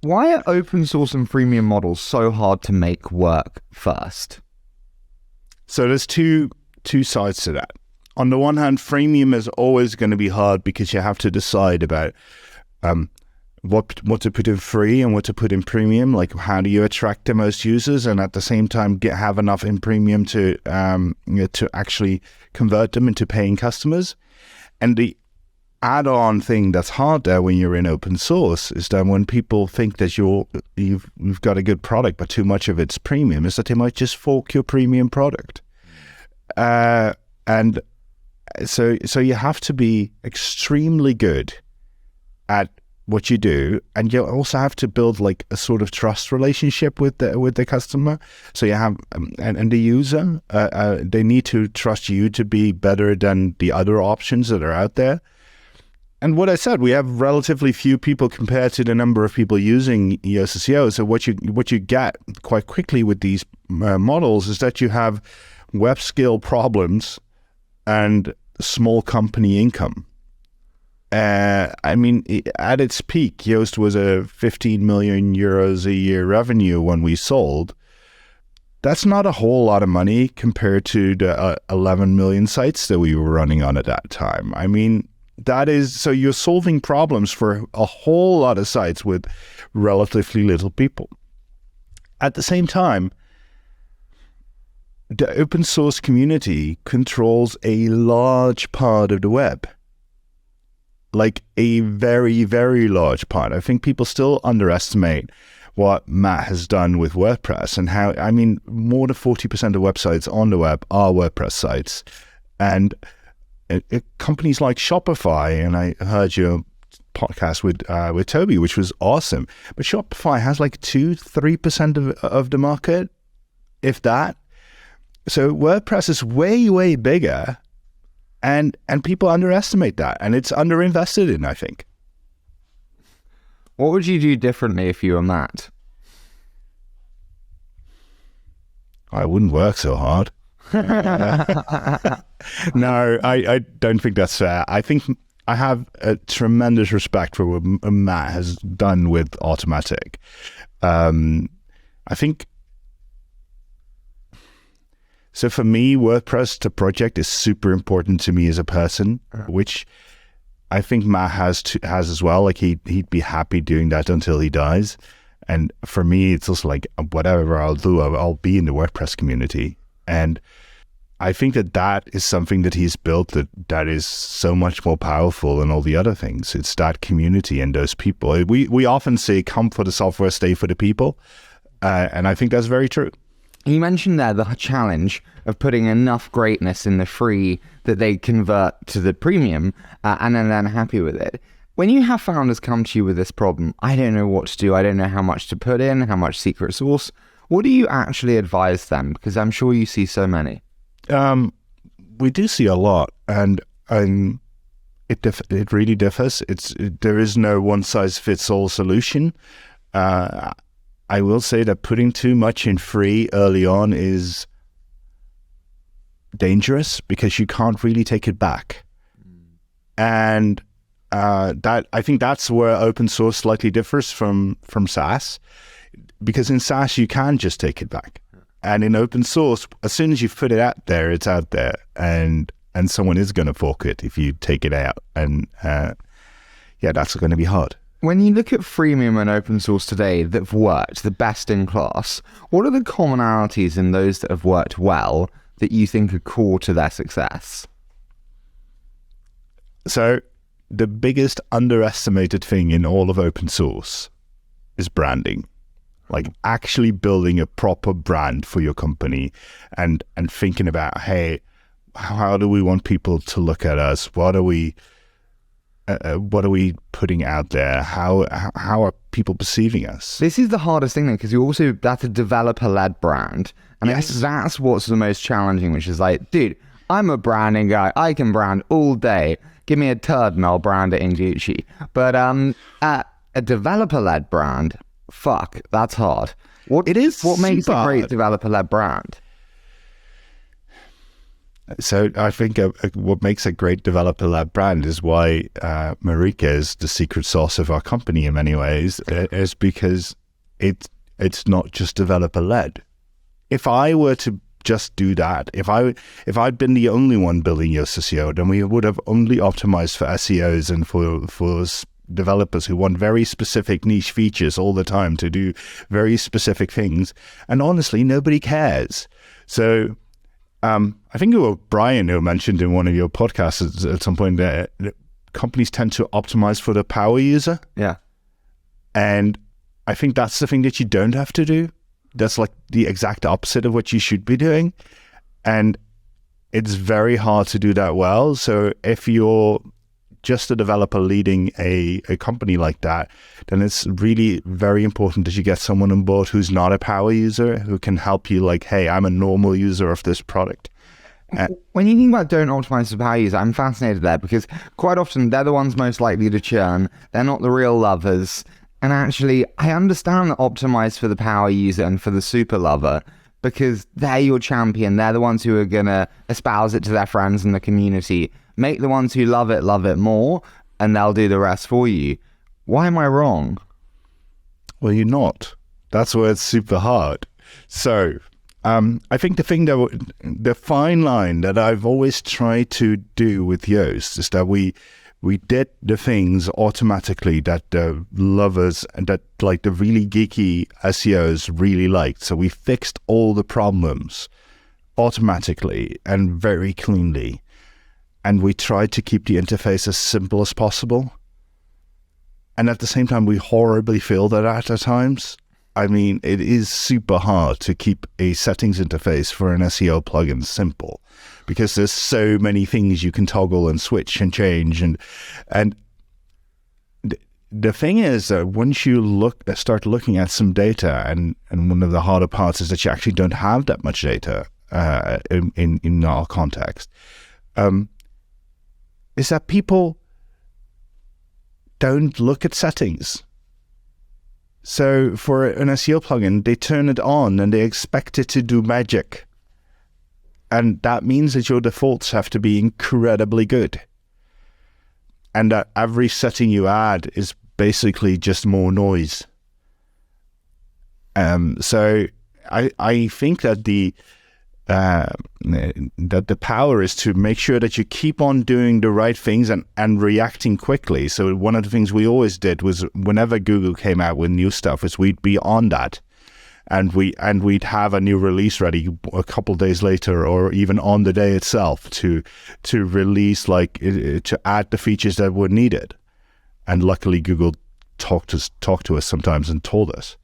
Why are open source and freemium models so hard to make work first? So there's two sides to that. On the one hand, freemium is always going to be hard because you have to decide about what to put in free and what to put in premium. Like, how do you attract the most users and at the same time have enough in premium to actually convert them into paying customers? And the add-on thing that's hard there when you're in open source is that when people think that you've got a good product but too much of it's premium, is that they might just fork your premium product. And so you have to be extremely good at what you do, and you also have to build like a sort of trust relationship with the customer. So you have and the user, they need to trust you to be better than the other options that are out there. And what I said, we have relatively few people compared to the number of people using Yoast SEO. So what you get quite quickly with these models is that you have web skill problems and small company income. I mean, at its peak, Yoast was a 15 million euros a year revenue when we sold. That's not a whole lot of money compared to the 11 million sites that we were running on at that time. I mean, that is, so you're solving problems for a whole lot of sites with relatively little people. At the same time, the open source community controls a large part of the web. Like a very, very large part. I think people still underestimate what Matt has done with WordPress and how, I mean, more than 40% of websites on the web are WordPress sites. And companies like Shopify, and I heard your podcast with Toby, which was awesome. But Shopify has like 2-3% of the market, if that. So WordPress is way, way bigger, and people underestimate that, and it's underinvested in, I think. What would you do differently if you were Matt? I wouldn't work so hard. No, I don't think that's fair. I think I have a tremendous respect for what Matt has done with Automatic. I think, so for me, WordPress, the project, is super important to me as a person, which I think Matt has as well. Like he'd be happy doing that until he dies. And for me, it's also like, whatever I'll do, I'll be in the WordPress community. And I think that is something that he's built that is so much more powerful than all the other things. It's that community and those people. We often say, come for the software, stay for the people. And I think that's very true. You mentioned there the challenge of putting enough greatness in the free that they convert to the premium and then they're happy with it. When you have founders come to you with this problem, I don't know what to do. I don't know how much to put in, how much secret sauce. What do you actually advise them? Because I'm sure you see so many. We do see a lot, and it really differs. There is no one size fits all solution. I will say that putting too much in free early on is dangerous because you can't really take it back. And that, I think that's where open source slightly differs from SaaS, because in SaaS you can just take it back. And in open source, as soon as you put it out there, it's out there, and someone is going to fork it if you take it out. And that's going to be hard. When you look at freemium and open source today that have worked, the best in class, what are the commonalities in those that have worked well that you think are core to their success? So the biggest underestimated thing in all of open source is branding. Like actually building a proper brand for your company and thinking about, hey, how do we want people to look at us? What are we putting out there? How are people perceiving us? This is the hardest thing, because that's a developer-led brand. And yes. That's what's the most challenging, which is like, dude, I'm a branding guy. I can brand all day. Give me a turd and I'll brand it in Gucci. But a developer-led brand, fuck, that's hard. What makes a great developer-led brand? So I think what makes a great developer-led brand is why Marika is the secret sauce of our company in many ways, is because it's not just developer-led. If I were to just do that, if I'd been the only one building Yoast SEO, then we would have only optimized for SEOs and for developers who want very specific niche features all the time to do very specific things. And honestly, nobody cares. So I think it was Brian who mentioned in one of your podcasts at some point that companies tend to optimize for the power user. Yeah. And I think that's the thing that you don't have to do. That's like the exact opposite of what you should be doing. And it's very hard to do that well. So if you're just a developer leading a company like that, then it's really very important that you get someone on board who's not a power user, who can help you like, hey, I'm a normal user of this product. When you think about don't optimize for power user, I'm fascinated there because quite often they're the ones most likely to churn. They're not the real lovers. And actually, I understand that optimize for the power user and for the super lover because they're your champion. They're the ones who are going to espouse it to their friends in the community. Make the ones who love it more, and they'll do the rest for you. Why am I wrong? Well, you're not. That's where it's super hard. So I think the fine line that I've always tried to do with Yoast is that we did the things automatically that the lovers and that like the really geeky SEOs really liked. So we fixed all the problems automatically and very cleanly. And we tried to keep the interface as simple as possible. And at the same time, we horribly failed at that at times. I mean, it is super hard to keep a settings interface for an SEO plugin simple because there's so many things you can toggle and switch and change. And the thing is that once you start looking at some data, and one of the harder parts is that you actually don't have that much data in our context, is that people don't look at settings. So for an SEO plugin, they turn it on and they expect it to do magic. And that means that your defaults have to be incredibly good. And that every setting you add is basically just more noise. So I think that the power is to make sure that you keep on doing the right things and reacting quickly. So one of the things we always did was whenever Google came out with new stuff is we'd be on that and we'd have a new release ready a couple of days later or even on the day itself to release to add the features that were needed. And luckily Google talked to us sometimes and told us.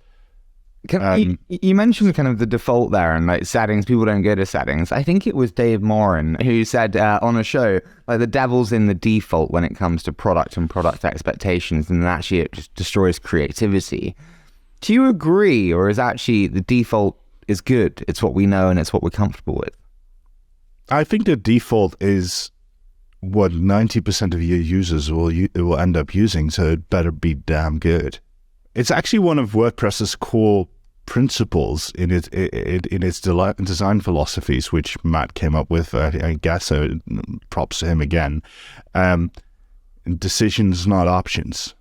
You mentioned kind of the default there and like settings, people don't go to settings. I think it was Dave Morin who said on a show, like the devil's in the default when it comes to product and product expectations, and actually it just destroys creativity. Do you agree, or is actually the default is good? It's what we know and it's what we're comfortable with. I think the default is what 90% of your users will end up using, so it better be damn good. It's actually one of WordPress's core principles in its design philosophies, which Matt came up with, I guess, so props to him again. Decisions, not options.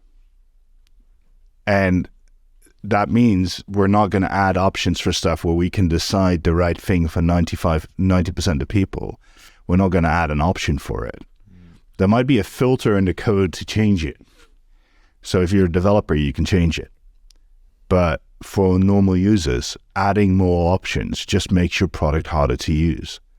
And that means we're not going to add options for stuff where we can decide the right thing for 90% of people. We're not going to add an option for it. There might be a filter in the code to change it. So if you're a developer, you can change it. But for normal users, adding more options just makes your product harder to use.